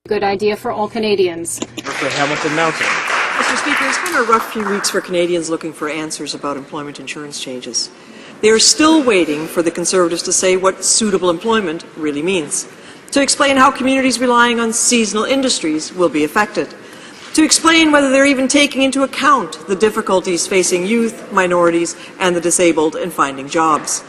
good idea for all Canadians. Mr. Hamilton Mountain. Mr. Speaker, it's been a rough few weeks for Canadians looking for answers about employment insurance changes. They are still waiting for the Conservatives to say what suitable employment really means, to explain how communities relying on seasonal industries will be affected, to explain whether they're even taking into account the difficulties facing youth, minorities, and the disabled in finding jobs.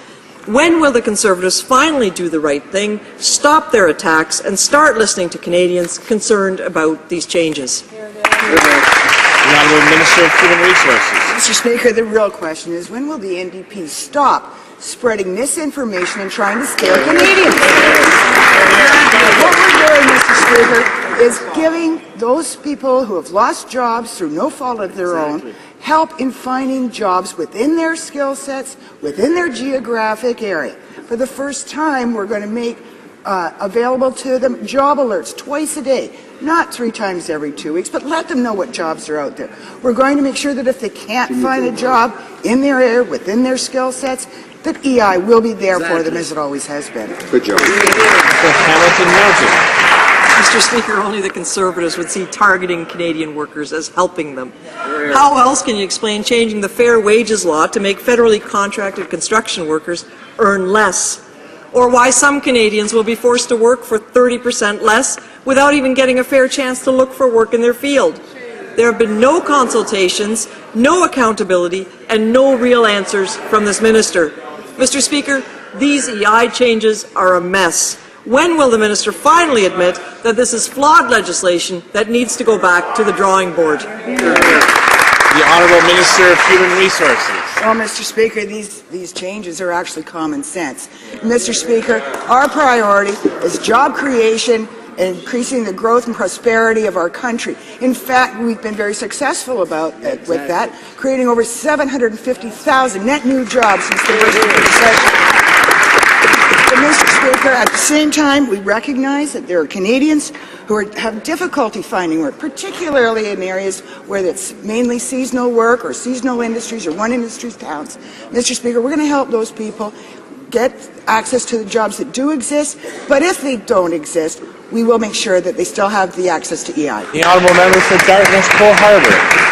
When will the Conservatives finally do the right thing, stop their attacks, and start listening to Canadians concerned about these changes? The Honourable Minister of Human Resources. Mr. Speaker, the real question is, when will the NDP stop spreading misinformation and trying to scare Canadians? What we're doing, Mr. Speaker, is giving those people who have lost jobs through no fault of their own help in finding jobs within their skill sets, within their geographic area. For the first time, we're going to make available to them job alerts twice a day, not 3 times every 2 weeks, but let them know what jobs are out there. We're going to make sure that if they can't find a job in their area, within their skill sets, that EI will be there for them as it always has been. Good job. Mr. Hamilton Mountain. Mr. Speaker, only the Conservatives would see targeting Canadian workers as helping them. How else can you explain changing the fair wages law to make federally contracted construction workers earn less? Or why some Canadians will be forced to work for 30% less without even getting a fair chance to look for work in their field? There have been no consultations, no accountability, and no real answers from this minister. Mr. Speaker, these EI changes are a mess. When will the minister finally admit that this is flawed legislation that needs to go back to the drawing board? The Honourable Minister of Human Resources. Well, Mr. Speaker, these changes are actually common sense. Mr. Speaker, our priority is job creation and increasing the growth and prosperity of our country. In fact, we've been very successful with that, creating over 750,000 net new jobs since the first of the session. But, Mr. Speaker, at the same time, we recognize that there are Canadians who have difficulty finding work, particularly in areas where it's mainly seasonal work or seasonal industries or one industry towns. Mr. Speaker, we're going to help those people get access to the jobs that do exist, but if they don't exist, we will make sure that they still have the access to EI. The Honourable Member for Dartmouth Cole Harbour.